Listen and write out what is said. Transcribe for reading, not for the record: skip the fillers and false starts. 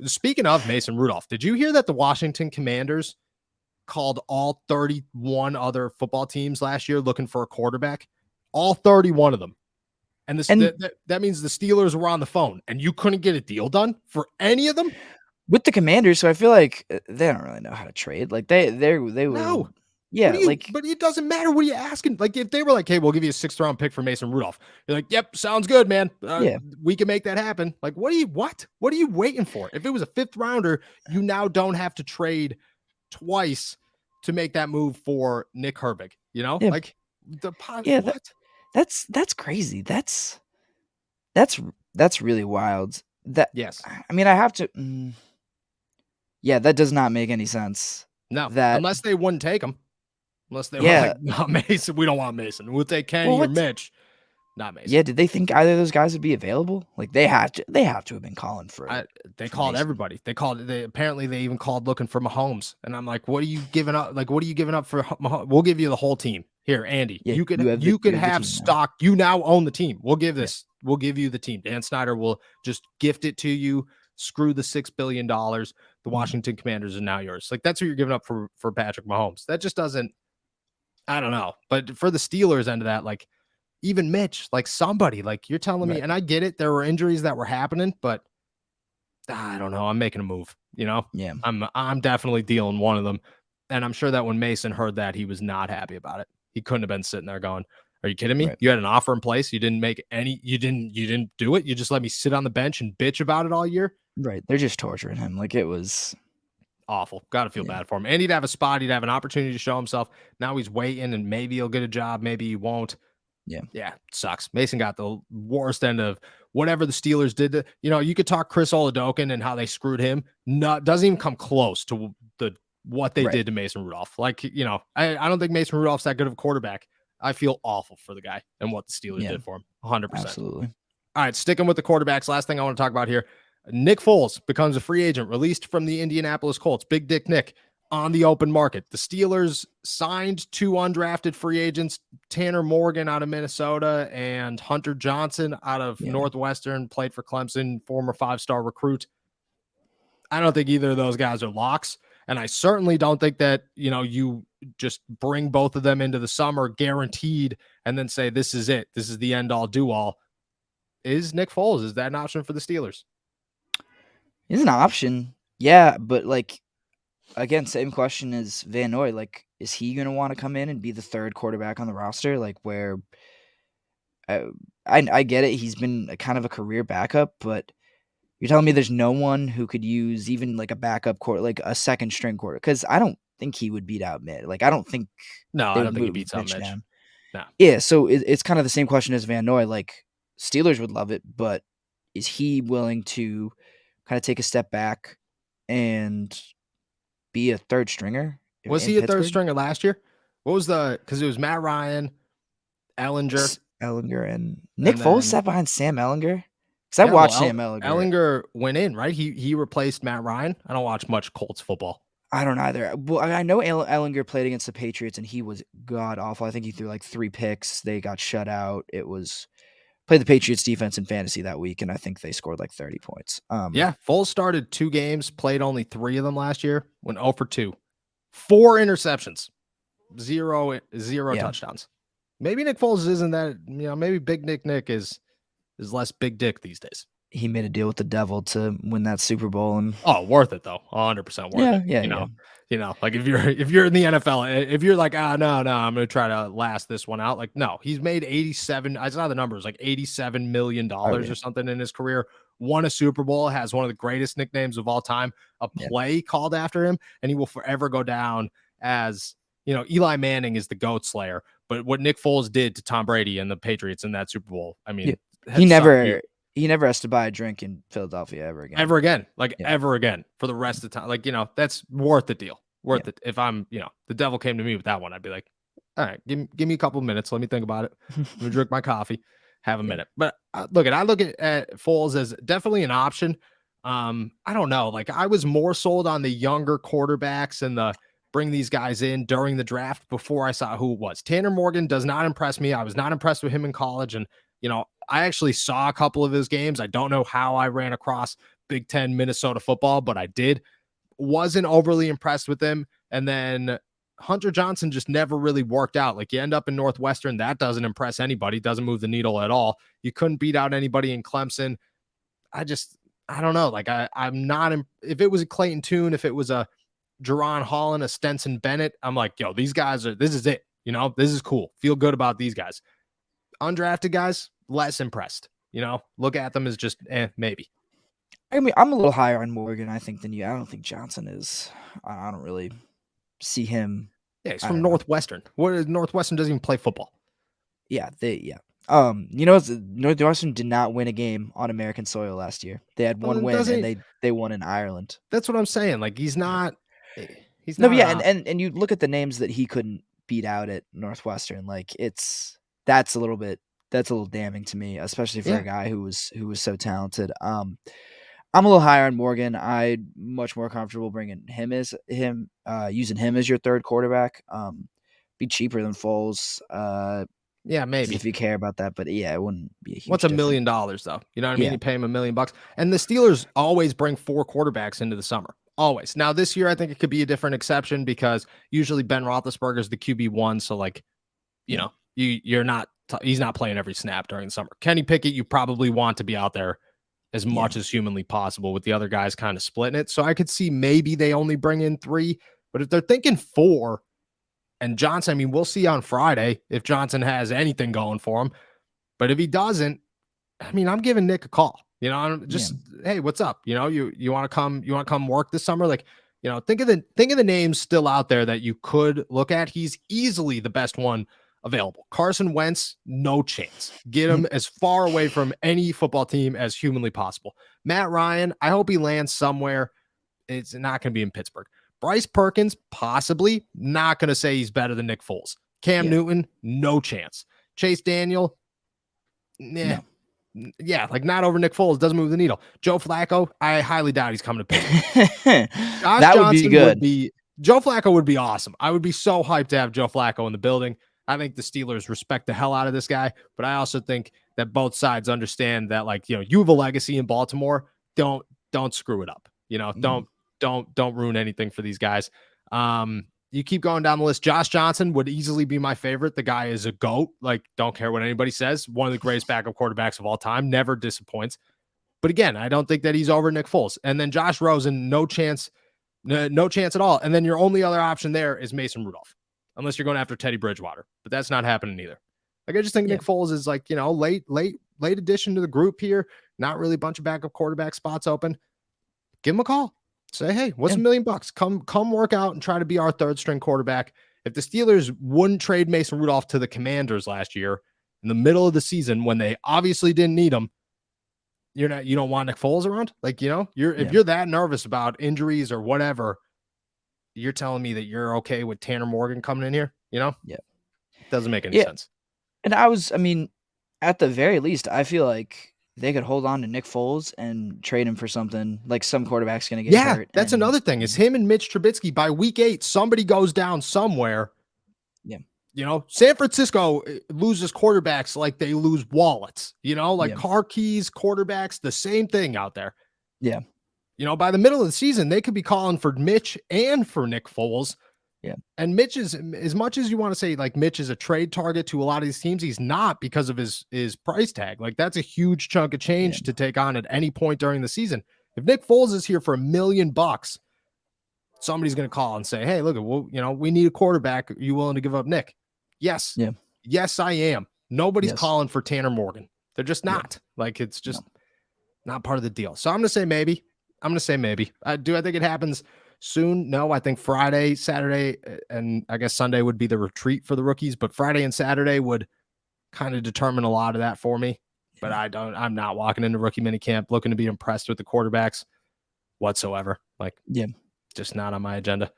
Speaking of Mason Rudolph, did you hear that the Washington Commanders called all 31 other football teams last year looking for a quarterback? All 31 of them. And that means the Steelers were on the phone and you couldn't get a deal done for any of them with the Commanders. So I feel like they don't really know how to trade. Like they would. No. Yeah, but it doesn't matter. What are you asking? Like, if they were like, hey, we'll give you a 6th round pick for Mason Rudolph, you're like, yep, sounds good, man. We can make that happen. Like, what are you waiting for? If it was a 5th rounder, you now don't have to trade twice to make that move for Nick Herbig, like what? That's crazy. That's really wild. Yes. I mean, I have to, yeah, that does not make any sense. No, unless they wouldn't take him. Unless they were like, not Mason. We don't want Mason. We'll take Kenny or Mitch. Not Mason. Yeah, did they think either of those guys would be available? Like they have to have been calling for. They called Mason. Everybody. Apparently they even called looking for Mahomes. And I'm like, what are you giving up? Like, what are you giving up for Mahomes? We'll give you the whole team. Here, Andy. Yeah, you could have stock. Now. You now own the team. We'll give this. Yeah. We'll give you the team. Dan Snyder will just gift it to you. Screw the $6 billion. The Washington Commanders are now yours. Like, that's what you're giving up for Patrick Mahomes. That just doesn't. I don't know. But for the Steelers end of that, like even Mitch, like somebody, like you're telling me, and I get it. There were injuries that were happening, but I don't know. I'm making a move, Yeah. I'm definitely dealing one of them. And I'm sure that when Mason heard that, he was not happy about it. He couldn't have been sitting there going, are you kidding me? Right. You had an offer in place. You didn't make any, you didn't do it. You just let me sit on the bench and bitch about it all year. Right. They're just torturing him. Like it was awful. Got to feel bad for him. And he'd have a spot. He'd have an opportunity to show himself. Now he's waiting and maybe he'll get a job. Maybe he won't. Yeah. Yeah. Sucks. Mason got the worst end of whatever the Steelers did. To, you could talk Chris Oladokun and how they screwed him. Doesn't even come close to what they did to Mason Rudolph. Like, I don't think Mason Rudolph's that good of a quarterback. I feel awful for the guy and what the Steelers did for him. 100%. Absolutely. All right. Sticking with the quarterbacks. Last thing I want to talk about here. Nick Foles becomes a free agent, released from the Indianapolis Colts. Big Dick Nick on the open market. The Steelers signed 2 undrafted free agents, Tanner Morgan out of Minnesota and Hunter Johnson out of Northwestern, played for Clemson, former 5-star recruit. I don't think either of those guys are locks. And I certainly don't think that, you just bring both of them into the summer guaranteed and then say, this is it. This is the end all do all. Is Nick Foles, is that an option for the Steelers? It's an option. Yeah. But again, same question as Van Noy. Like, is he going to want to come in and be the 3rd quarterback on the roster? Like where I get it. He's been kind of a career backup, but you're telling me there's no one who could use even like a backup quarter, like a 2nd string quarter. Cause I don't think he would beat out Mitch. Like, I don't think he beats out Mitch. No. Yeah. So it's kind of the same question as Van Noy. Like Steelers would love it, but is he willing to kind of take a step back and be a 3rd stringer? Was he a 3rd stringer last year? What was because it was Matt Ryan, Ellinger, and Nick Foles sat behind Sam Ellinger. Because I watched Sam Ellinger. Ellinger went in, right? He replaced Matt Ryan. I don't watch much Colts football. I don't either. Well, I know Ellinger played against the Patriots, and he was god awful. I think he threw like 3 picks. They got shut out. Played the Patriots defense in fantasy that week, and I think they scored like 30 points. Foles started 2 games, played only 3 of them last year, went 0 for 2. 4 interceptions, zero touchdowns. Maybe Nick Foles isn't that, maybe Big Nick is less big dick these days. He made a deal with the devil to win that Super Bowl, and worth it though. 100% worth it. Like if you're in the NFL, if you're like, no, I'm going to try to last this one out. Like, no, he's made 87. I saw the numbers, like $87 million or something in his career. Won a Super Bowl, has one of the greatest nicknames of all time, a play called after him, and he will forever go down as, Eli Manning is the GOAT slayer. But what Nick Foles did to Tom Brady and the Patriots in that Super Bowl, I mean, he never has to buy a drink in Philadelphia ever again. Ever again for the rest of the time. Like, that's worth the deal. Worth it. If I'm, the devil came to me with that one, I'd be like, all right, give me a couple of minutes. Let me think about it. Let me drink my coffee, have a minute. But I look at Foles as definitely an option. I don't know. Like, I was more sold on the younger quarterbacks and the bring these guys in during the draft before I saw who it was. Tanner Morgan does not impress me. I was not impressed with him in college. And, I actually saw a couple of his games. I don't know how I ran across Big Ten Minnesota football, but I did. Wasn't overly impressed with him. And then Hunter Johnson just never really worked out. Like, you end up in Northwestern, that doesn't impress anybody, doesn't move the needle at all. You couldn't beat out anybody in Clemson. I don't know. Like, I'm not, if it was a Clayton Tune, if it was a Jerron Holland, a Stenson Bennett, I'm like, yo, these guys this is it. This is cool. Feel good about these guys. Undrafted guys, less impressed. Look at them as just maybe. I mean, I'm a little higher on Morgan, I think, than you. I don't think Johnson is. I don't really see him. Yeah, he's from Northwestern. Northwestern doesn't even play football. Yeah, Northwestern did not win a game on American soil last year. They had one win, and they won in Ireland. That's what I'm saying. Like, he's not. He's no, not. Yeah, and you look at the names that he couldn't beat out at Northwestern. Like, that's a little damning to me, especially for a guy who was so talented. I'm a little higher on Morgan. I'm much more comfortable bringing using him as your third quarterback. Be cheaper than Foles. Yeah, maybe if you care about that, but yeah, it wouldn't be a huge. What's $1 million though? You know what I mean? You pay him $1 million, and the Steelers always bring 4 quarterbacks into the summer. Always. Now this year, I think it could be a different exception because usually Ben Roethlisberger is the QB1, so like, you're not. He's not playing every snap during the summer. Kenny Pickett, you probably want to be out there as much as humanly possible, with the other guys kind of splitting it. So I could see maybe they only bring in 3, but if they're thinking 4, and Johnson, I mean, we'll see on Friday if Johnson has anything going for him. But if he doesn't, I mean, I'm giving Nick a call. I'm just, hey, what's up? You want to come work this summer? Like, think of the names still out there that you could look at. He's easily the best one available. Carson Wentz, no chance. Get him as far away from any football team as humanly possible. Matt Ryan, I hope he lands somewhere. It's not going to be in Pittsburgh. Bryce Perkins, possibly. Not going to say he's better than Nick Foles. Cam Newton, no chance. Chase Daniel, no. Yeah, like not over Nick Foles, doesn't move the needle. Joe Flacco, I highly doubt he's coming to Pittsburgh. That would be good. Joe Flacco would be awesome. I would be so hyped to have Joe Flacco in the building. I think the Steelers respect the hell out of this guy, but I also think that both sides understand that, like, you have a legacy in Baltimore. Don't screw it up. Don't ruin anything for these guys. You keep going down the list. Josh Johnson would easily be my favorite. The guy is a GOAT. Like, don't care what anybody says. One of the greatest backup quarterbacks of all time. Never disappoints. But again, I don't think that he's over Nick Foles. And then Josh Rosen, no chance at all. And then your only other option there is Mason Rudolph, unless you're going after Teddy Bridgewater. But that's not happening either. Like, I just think Nick Foles is like, late addition to the group here. Not really a bunch of backup quarterback spots open. Give him a call. Say, hey, what's $1 million? Come work out and try to be our third string quarterback. If the Steelers wouldn't trade Mason Rudolph to the Commanders last year in the middle of the season when they obviously didn't need him, you don't want Nick Foles around? Like, if you're that nervous about injuries or whatever, you're telling me that you're okay with Tanner Morgan coming in here, Yeah. Doesn't make any sense. And at the very least, I feel like they could hold on to Nick Foles and trade him for something, like some quarterback's going to get hurt. Yeah, that's another thing. Is him and Mitch Trubisky by week 8, somebody goes down somewhere. Yeah. San Francisco loses quarterbacks like they lose wallets, car keys, quarterbacks, the same thing out there. Yeah. By the middle of the season, they could be calling for Mitch and for Nick Foles. Yeah. And Mitch is, as much as you want to say like Mitch is a trade target to a lot of these teams, he's not because of his price tag. Like, that's a huge chunk of change to take on at any point during the season. If Nick Foles is here for $1 million, somebody's going to call and say, hey, look, we need a quarterback. Are you willing to give up Nick? Yes. Yeah. Yes, I am. Nobody's calling for Tanner Morgan. They're just not. Like, it's just not part of the deal. So I'm going to say maybe. Do I think it happens soon? No, I think Friday, Saturday, and I guess Sunday would be the retreat for the rookies, but Friday and Saturday would kind of determine a lot of that for me. But I'm not walking into rookie minicamp looking to be impressed with the quarterbacks whatsoever. Like, just not on my agenda.